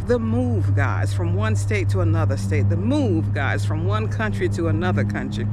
The move, guys, from one state to another state. The move, guys, from one country to another country.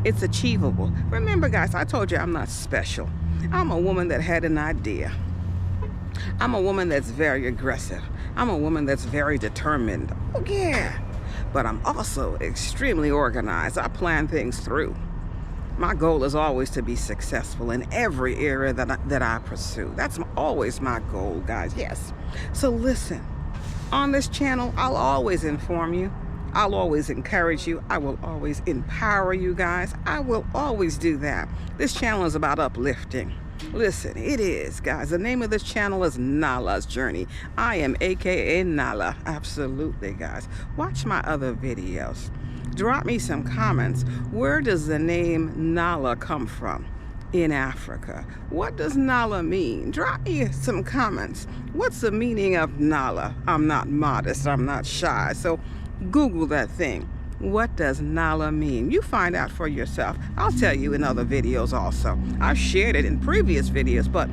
It's achievable. Remember, guys, I told you I'm not special. I'm a woman that had an idea. I'm a woman that's very aggressive. I'm a woman that's very determined. Oh, yeah. But I'm also extremely organized. I plan things through. My goal is always to be successful in every area that I pursue. That's always my goal, guys. Yes. So listen, on this channel, I'll always inform you. I'll always encourage you. I will always empower you guys. I will always do that. This channel is about uplifting. Listen, it is, guys. The name of this channel is Nala's Journey. I am AKA Nala. Absolutely, guys. Watch my other videos. Drop me some comments. Where does the name Nala come from? In Africa. What does Nala mean? Drop me some comments. What's the meaning of Nala? I'm not modest. I'm not shy. So Google that thing. What does Nala mean? You find out for yourself. I'll tell you in other videos also. I've shared it in previous videos, but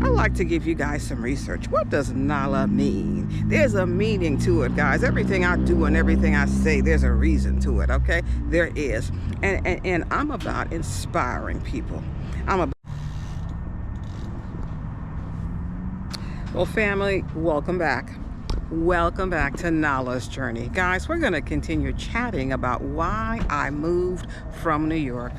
I like to give you guys some research. What does Nala mean? There's a meaning to it, guys. Everything I do and everything I say, there's a reason to it, okay? There is. And I'm about inspiring people. Well, family, welcome back. Welcome back to Nala's Journey. Guys, we're going to continue chatting about why I moved from New York.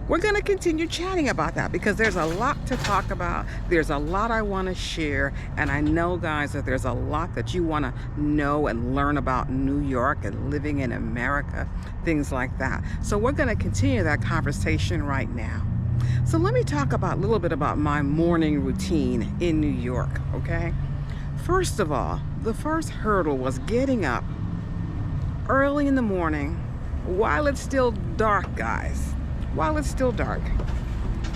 We're going to continue chatting about that because there's a lot to talk about. There's a lot I want to share. And I know, guys, that there's a lot that you want to know and learn about New York and living in America, things like that. So we're going to continue that conversation right now. So let me talk a little bit about my morning routine in New York, okay? First of all, the first hurdle was getting up early in the morning while it's still dark, guys. While it's still dark.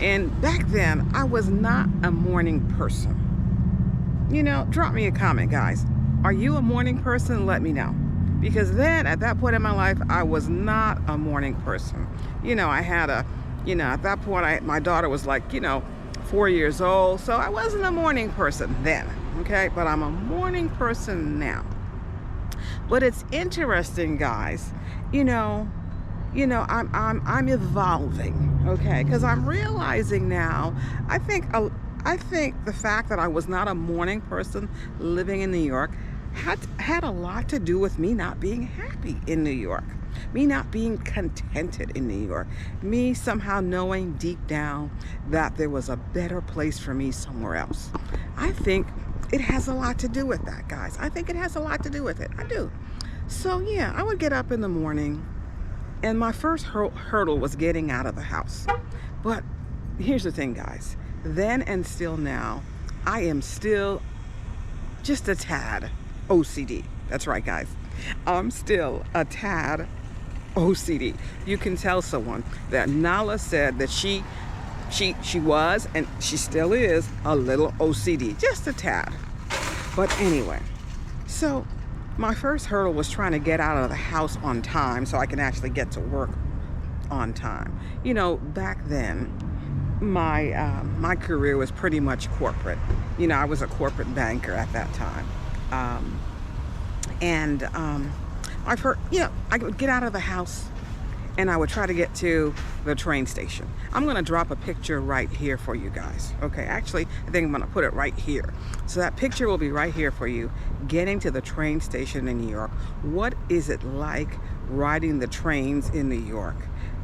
And back then, I was not a morning person. You know, drop me a comment, guys. Are you a morning person? Let me know. Because then, at that point in my life, I was not a morning person. You know, I had at that point, my daughter was like, 4 years old. So I wasn't a morning person then. Okay, but I'm a morning person now. But it's interesting, guys. I'm evolving, okay? Because I'm realizing now. I think the fact that I was not a morning person living in New York had a lot to do with me not being happy in New York, me not being contented in New York, me somehow knowing deep down that there was a better place for me somewhere else. I think it has a lot to do with that, guys. I think it has a lot to do with it. I do. So yeah, I would get up in the morning, and my first hurdle was getting out of the house. But here's the thing, guys. Then and still now, I am still just a tad OCD. That's right, guys. I'm still a tad OCD. You can tell someone that Nala said that she was, and she still is, a little OCD, just a tad. But anyway, so my first hurdle was trying to get out of the house on time so I can actually get to work on time. Back then, my career was pretty much corporate. I was a corporate banker at that time. I would get out of the house and I would try to get to the train station. I'm going to drop a picture right here for you guys. Okay, actually, I think I'm going to put it right here. So that picture will be right here for you, getting to the train station in New York. What is it like riding the trains in New York?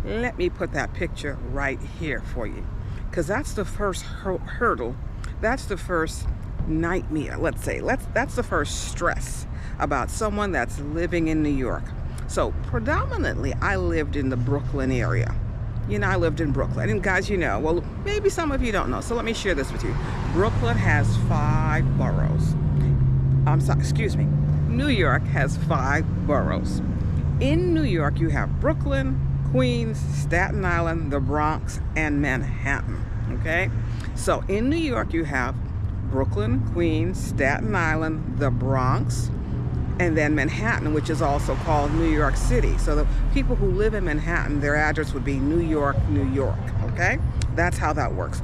Let me put that picture right here for you, because that's the first hurdle. That's the first nightmare, let's say. That's the first stress about someone that's living in New York. So predominantly, I lived in the Brooklyn area. I lived in Brooklyn. And guys, well, maybe some of you don't know. So let me share this with you. Brooklyn has 5 boroughs. New York has 5 boroughs. In New York, you have Brooklyn, Queens, Staten Island, the Bronx, and Manhattan. Okay? So in New York, you have Brooklyn, Queens, Staten Island, the Bronx, and then Manhattan, which is also called New York City. So the people who live in Manhattan, their address would be New York, New York, okay? That's how that works.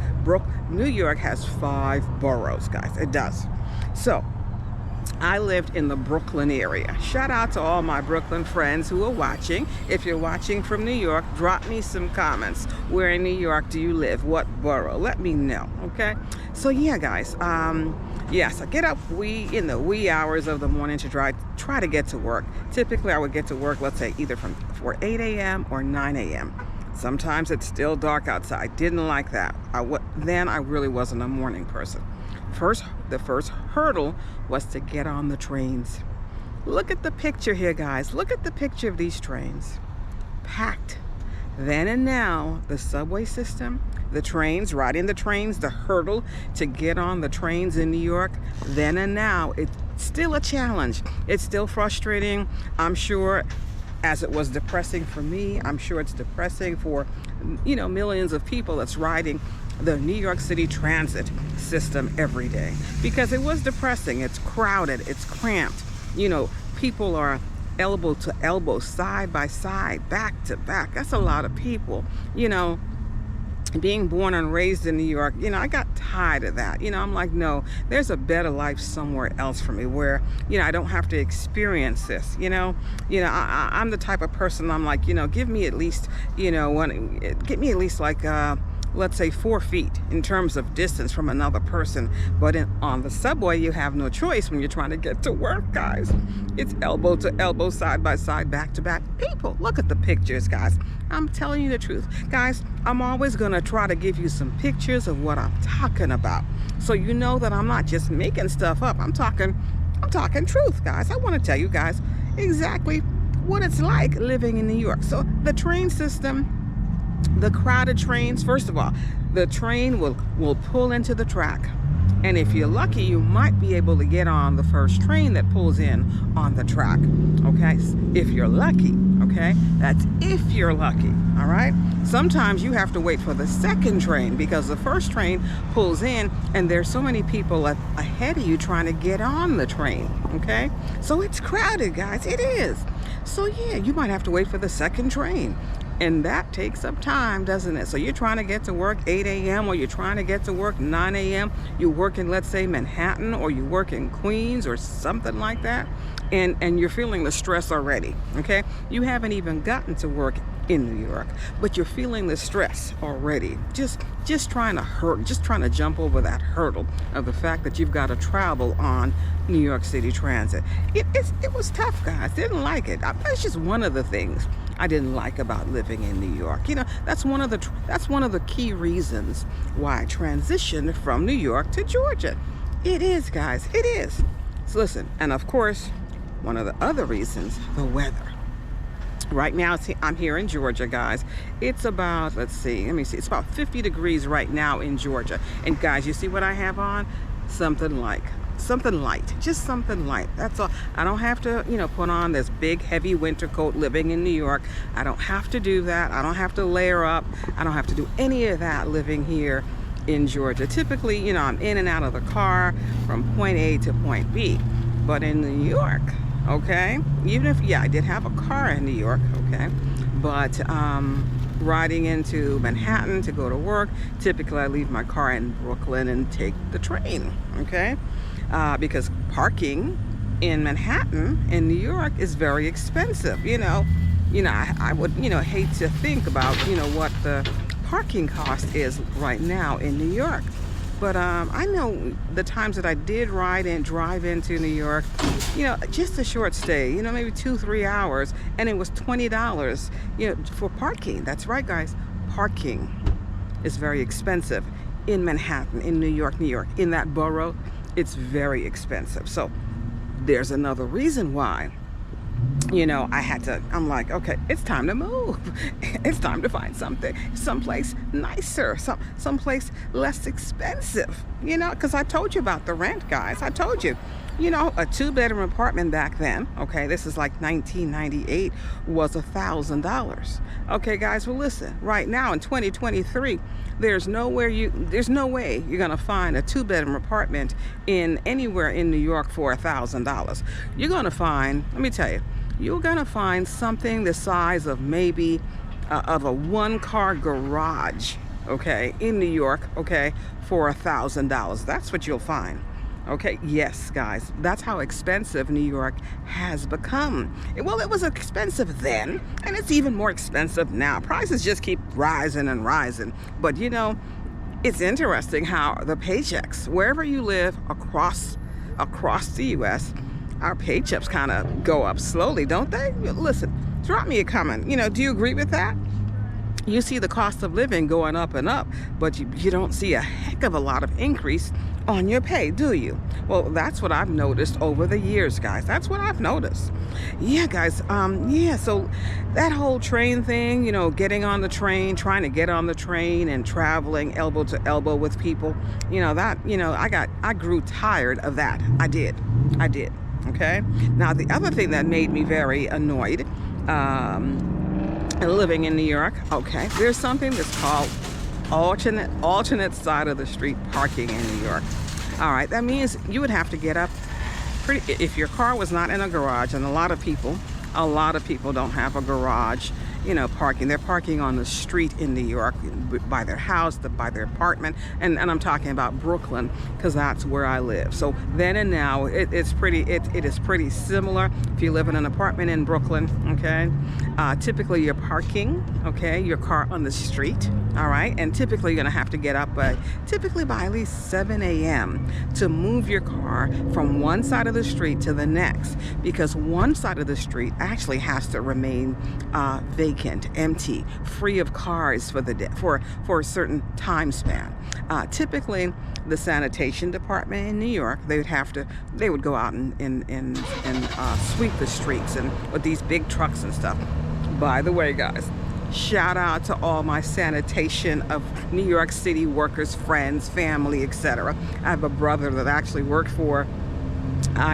New York has 5 boroughs, guys. It does. So I lived in the Brooklyn area. Shout out to all my Brooklyn friends who are watching. If you're watching from New York, drop me some comments. Where in New York do you live? What borough? Let me know, okay? So yeah, guys, yes, I get up in the wee hours of the morning to try to get to work. Typically, I would get to work, let's say, either for 8 a.m. or 9 a.m. Sometimes it's still dark outside. Didn't like that. Then I really wasn't a morning person. The first hurdle was to get on the trains. Look at the picture here, guys. Look at the picture of these trains. Packed. Then and now, the subway system, the trains, riding the trains, the hurdle to get on the trains in New York, then and now, it's still a challenge. It's still frustrating. I'm sure, as it was depressing for me, I'm sure it's depressing for, millions of people that's riding the New York City transit system every day, because it was depressing. It's crowded, it's cramped. People are elbow to elbow, side by side, back to back. That's a lot of people. Being born and raised in New York, I got tired of that. I'm like, no, there's a better life somewhere else for me where, I don't have to experience this. I'm the type of person, I'm like, give me at least, like, let's say 4 feet in terms of distance from another person. But on the subway, you have no choice when you're trying to get to work, guys. It's elbow to elbow, side by side, back to back. People, look at the pictures, guys. I'm telling you the truth. Guys, I'm always going to try to give you some pictures of what I'm talking about, so you know that I'm not just making stuff up. I'm talking truth, guys. I want to tell you guys exactly what it's like living in New York. So the train system, the crowded trains, first of all, the train will pull into the track. And if you're lucky, you might be able to get on the first train that pulls in on the track, okay? If you're lucky, okay? That's if you're lucky, all right? Sometimes you have to wait for the second train because the first train pulls in and there's so many people ahead of you trying to get on the train, okay? So it's crowded, guys, it is. So yeah, you might have to wait for the second train. And that takes up time, doesn't it? So you're trying to get to work 8 a.m. or you're trying to get to work 9 a.m. You work in, let's say, Manhattan, or you work in Queens or something like that. And you're feeling the stress already, okay? You haven't even gotten to work in New York, but you're feeling the stress already. Just trying to jump over that hurdle of the fact that you've got to travel on New York City Transit. It was tough, guys. Didn't like it. That's just one of the things I didn't like about living in New York. That's one of the key reasons why I transitioned from New York to Georgia. It is, guys. It is. So listen, and of course, one of the other reasons, the weather. Right now, I'm here in Georgia, guys. It's about, let me see, it's about 50 degrees right now in Georgia. And guys, you see what I have on? Something light, just something light. That's all. I don't have to, put on this big, heavy winter coat living in New York. I don't have to do that. I don't have to layer up. I don't have to do any of that living here in Georgia. Typically, I'm in and out of the car from point A to point B. But in New York, okay, even if, I did have a car in New York, okay, but riding into Manhattan to go to work, typically I leave my car in Brooklyn and take the train, okay, because parking in Manhattan in New York is very expensive. I would hate to think about what the parking cost is right now in New York. But I know the times that I did ride and drive into New York, just a short stay, maybe 2-3 hours, and it was $20, for parking. That's right, guys. Parking is very expensive in Manhattan, in New York, in that borough. It's very expensive. So there's another reason why, I'm like, okay, it's time to move. It's time to find someplace nicer, someplace less expensive, because I told you about the rent, guys. I told you, a 2-bedroom apartment back then, okay, this is like 1998, was $1,000. Okay, guys, well, listen, right now in 2023, there's no way you're gonna find a 2-bedroom apartment anywhere in New York for $1,000. You're gonna find, let me tell you, you're gonna find something the size of maybe of a 1-car garage, okay, in New York, okay, for $1,000. That's what you'll find. Okay, yes, guys, that's how expensive New York has become. Well, it was expensive then, and it's even more expensive now. Prices just keep rising and rising. But you know, it's interesting how the paychecks, wherever you live across the U.S., our paychecks kind of go up slowly, don't they? Listen, drop me a comment. You know, do you agree with that? You see the cost of living going up and up, but you don't see a heck of a lot of increase on your pay, do you? Well, that's what I've noticed over the years, guys. That's what I've noticed. Yeah, guys. Yeah, so that whole train thing, you know, getting on the train, trying to get on the train and traveling elbow to elbow with people, you know, I grew tired of that. I did. Okay. Now, the other thing that made me very annoyed, living in New York, okay, there's something that's called alternate side of the street parking in New York. All right, that means you would have to get up if your car was not in a garage, and a lot of people don't have a garage, you know, parking. They're parking on the street in New York, by their house, by their apartment, and I'm talking about Brooklyn because that's where I live. So then and now, it is pretty similar. If you live in an apartment in Brooklyn, okay, typically you're parking, okay, your car on the street, all right, and typically you're gonna have to get up typically by at least 7 a.m. to move your car from one side of the street to the next, because one side of the street actually has to remain vacant, empty, free of cars for the day, for a certain time span. Typically, the sanitation department in New York, they would go out and sweep the streets and with these big trucks and stuff. By the way, guys, shout out to all my sanitation of New York City workers, friends, family, etc. I have a brother that actually worked for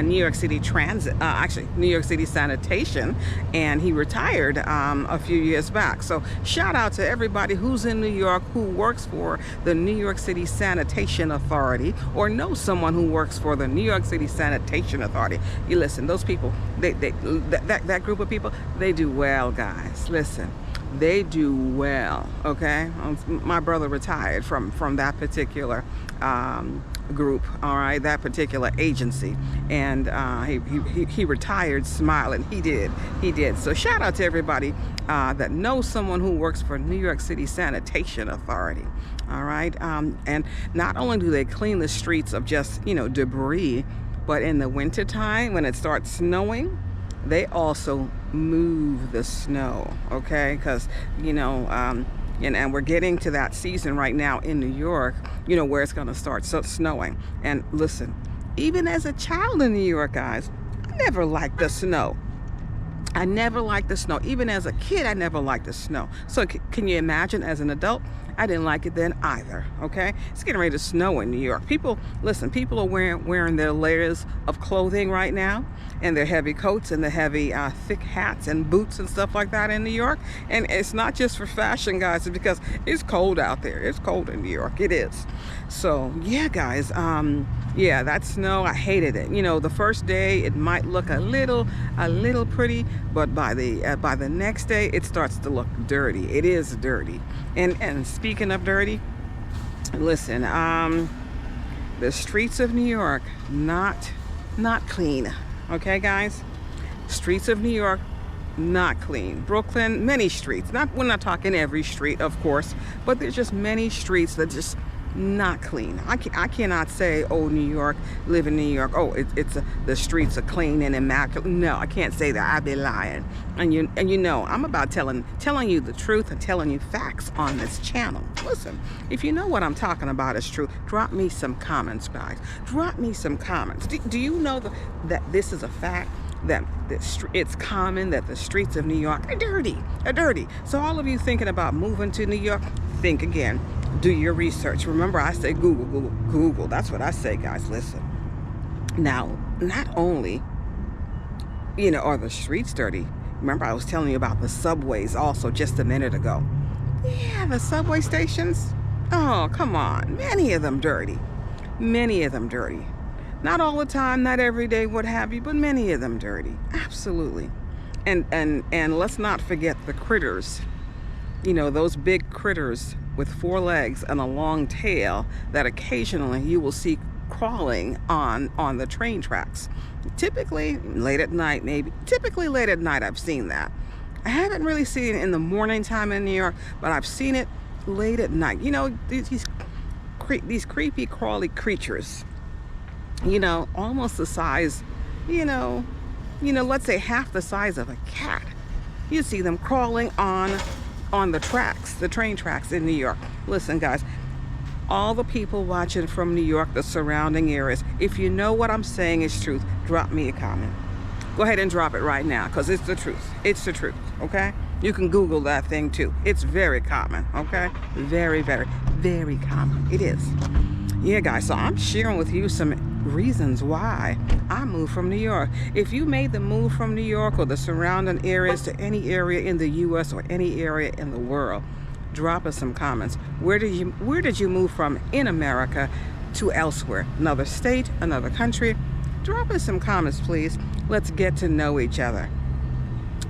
New York City Transit, actually New York City Sanitation, and he retired a few years back. So shout out to everybody who's in New York who works for the New York City Sanitation Authority or knows someone who works for the New York City Sanitation Authority. You listen, those people, that group of people, they do well, guys. Listen, they do well, okay? My brother retired from that particular group, all right, that particular agency, and he retired smiling. He did. So shout out to everybody that knows someone who works for New York City Sanitation Authority, all right. And not only do they clean the streets of just, you know, debris, but in the winter time when it starts snowing, they also move the snow, okay? Because, you know, and we're getting to that season right now in New York, you know, where it's going to start snowing. And listen, even as a child in New York, guys, I never liked the snow. I never liked the snow. Even as a kid, I never liked the snow. So can you imagine as an adult? I didn't like it then either, okay? It's getting ready to snow in New York. People are wearing their layers of clothing right now, and their heavy coats and the heavy thick hats and boots and stuff like that in New York. And it's not just for fashion, guys, it's because it's cold out there. It's cold in New York. It is. So yeah, guys, yeah, that snow, I hated it. You know, the first day it might look a little pretty, but by the next day it starts to look dirty. It is dirty. And speaking of dirty, listen, the streets of New York, not clean. Okay, guys, streets of New York, not clean. Brooklyn, many streets. We're not talking every street, of course, but there's just many streets that just not clean. I cannot say, oh, New York, live in New York, oh, the streets are clean and immaculate. No, I can't say that. I'd be lying. And you know, I'm about telling you the truth and telling you facts on this channel. Listen, if you know what I'm talking about is true, drop me some comments, guys. Drop me some comments. Do you know that this is a fact? That it's common that the streets of New York are dirty. So all of you thinking about moving to New York, think again. Do your research. Remember, I say Google. That's what I say, guys. Listen. Now, not only, you know, are the streets dirty. Remember, I was telling you about the subways also just a minute ago. Yeah, the subway stations. Oh, come on. Many of them dirty. Not all the time, not every day, what have you, but many of them dirty. Absolutely. And let's not forget the critters. You know, those big critters with 4 legs and a long tail that occasionally you will see crawling on the train tracks. Typically late at night, typically late at night I've seen that. I haven't really seen it in the morning time in New York, but I've seen it late at night. You know, these creepy crawly creatures, you know, almost the size, you know, let's say half the size of a cat. You see them crawling on the tracks, the train tracks in New York. Listen, guys, all the people watching from New York, the surrounding areas, if you know what I'm saying is truth, drop me a comment. Go ahead and drop it right now, because it's the truth. It's the truth, okay? You can Google that thing too. It's very common, okay? Very, very, very common. It is. Yeah, guys, so I'm sharing with you some reasons why I moved from New York. If you made the move from New York or the surrounding areas to any area in the U.S. or any area in the world, drop us some comments. Where did you move from in America to elsewhere? Another state, another country? Drop us some comments, please. Let's get to know each other.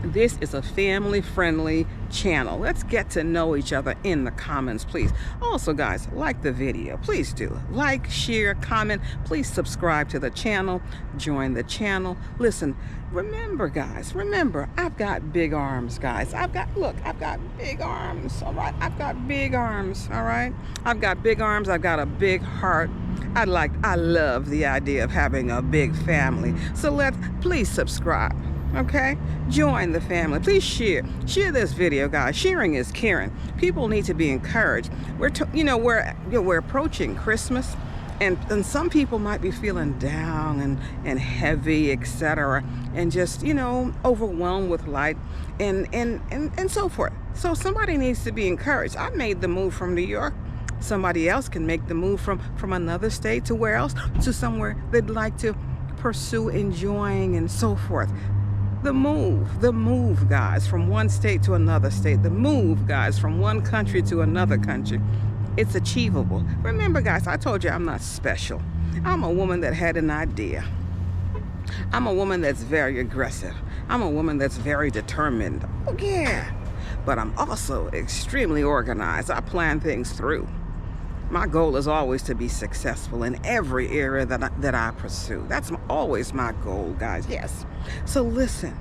This is a family-friendly channel. Let's get to know each other in the comments, please. Also, guys, like the video. Please do. Like, share, comment. Please subscribe to the channel. Join the channel. Listen, remember, guys, I've got big arms, guys. I've got big arms, all right? I've got big arms, all right? I've got big arms. I've got a big heart. I love the idea of having a big family. So please subscribe. Okay, join the family. Please share this video, guys. Sharing is caring. People need to be encouraged. We're approaching Christmas, and some people might be feeling down and heavy, etc., and just overwhelmed with light and so forth. So somebody needs to be encouraged. I made the move from New York. Somebody else can make the move from another state to where else, to somewhere they'd like to pursue enjoying and so forth. The move, guys, from one state to another state. The move, guys, from one country to another country. It's achievable. Remember, guys, I told you I'm not special. I'm a woman that had an idea. I'm a woman that's very aggressive. I'm a woman that's very determined. Oh, yeah. But I'm also extremely organized. I plan things through. My goal is always to be successful in every area that I pursue. That's always my goal, guys. Yes. So listen,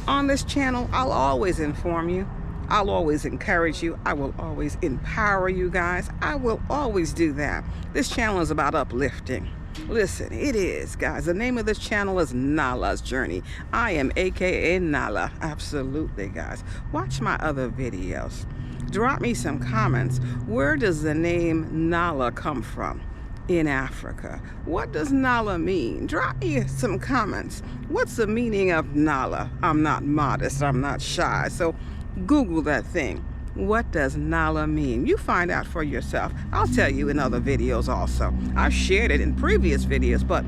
on this channel, I'll always inform you. I'll always encourage you. I will always empower you, guys. I will always do that. This channel is about uplifting. Listen, it is, guys. The name of this channel is Nala's Journey. I am AKA Nala. Absolutely, guys. Watch my other videos. Drop me some comments. Where does the name Nala come from? In Africa. What does Nala mean? Drop me some comments. What's the meaning of Nala? I'm not modest. I'm not shy. So Google that thing. What does Nala mean? You find out for yourself. I'll tell you in other videos also. I've shared it in previous videos, but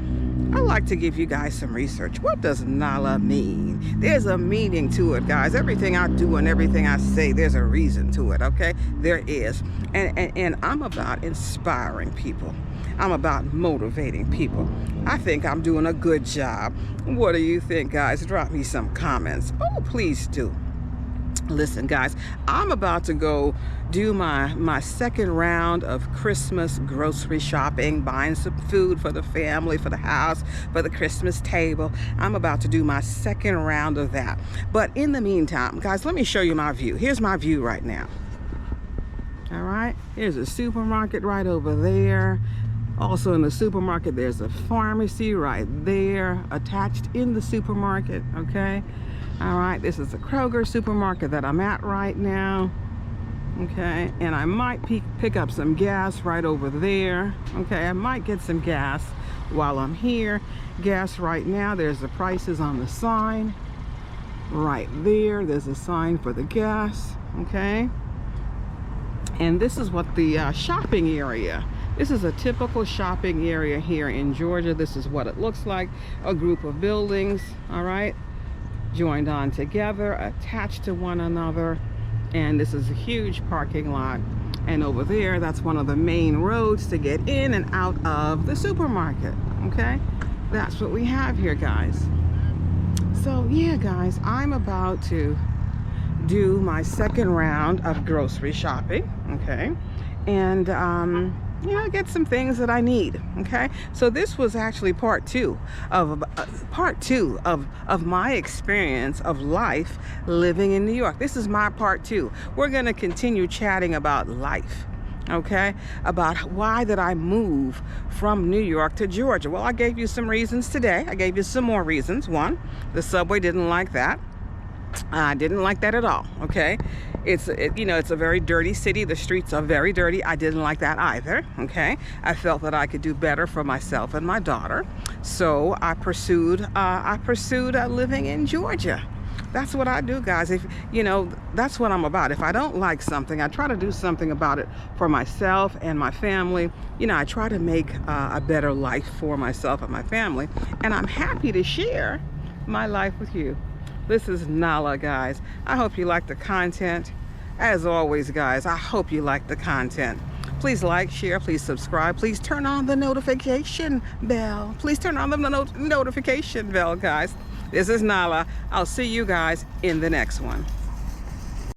I like to give you guys some research. What does Nala mean? There's a meaning to it, guys. Everything I do and everything I say, there's a reason to it, okay? There is. And I'm about inspiring people. I'm about motivating people. I think I'm doing a good job. What do you think, guys? Drop me some comments. Oh, please do. Listen, guys, I'm about to go do my second round of Christmas grocery shopping, buying some food for the family, for the house, for the Christmas table. I'm about to do my second round of that. But in the meantime, guys, let me show you my view. Here's my view right now. All right, here's a supermarket right over there. Also in the supermarket, there's a pharmacy right there attached in the supermarket, okay? All right, this is the Kroger supermarket that I'm at right now, okay? And I might pick up some gas right over there, okay? I might get some gas while I'm here. Gas right now, there's the prices on the sign right there. There's a sign for the gas, okay? And this is what the shopping area. This is a typical shopping area here in Georgia. This is what it looks like. A group of buildings, all right? Joined on together, attached to one another, and this is a huge parking lot. And over there, that's one of the main roads to get in and out of the supermarket, okay? That's what we have here, guys. So yeah, guys, I'm about to do my second round of grocery shopping, okay? And get some things that I need. Okay, so this was actually part two of my experience of life living in New York. This is my part two. We're going to continue chatting about life. Okay, about why did I move from New York to Georgia. Well, I gave you some reasons today. I gave you some more reasons. One, the subway, didn't like that. I didn't like that at all. Okay, it's a very dirty city. The streets are very dirty. I didn't like that either. Okay, I felt that I could do better for myself and my daughter, so I pursued living in Georgia. That's what I do, guys. If that's what I'm about. If I don't like something, I try to do something about it for myself and my family. I try to make a better life for myself and my family, and I'm happy to share my life with you. This is Nala, guys. I hope you like the content. As always, guys, I hope you like the content. Please like, share, please subscribe. Please turn on the notification bell. Please turn on the notification bell, guys. This is Nala. I'll see you guys in the next one.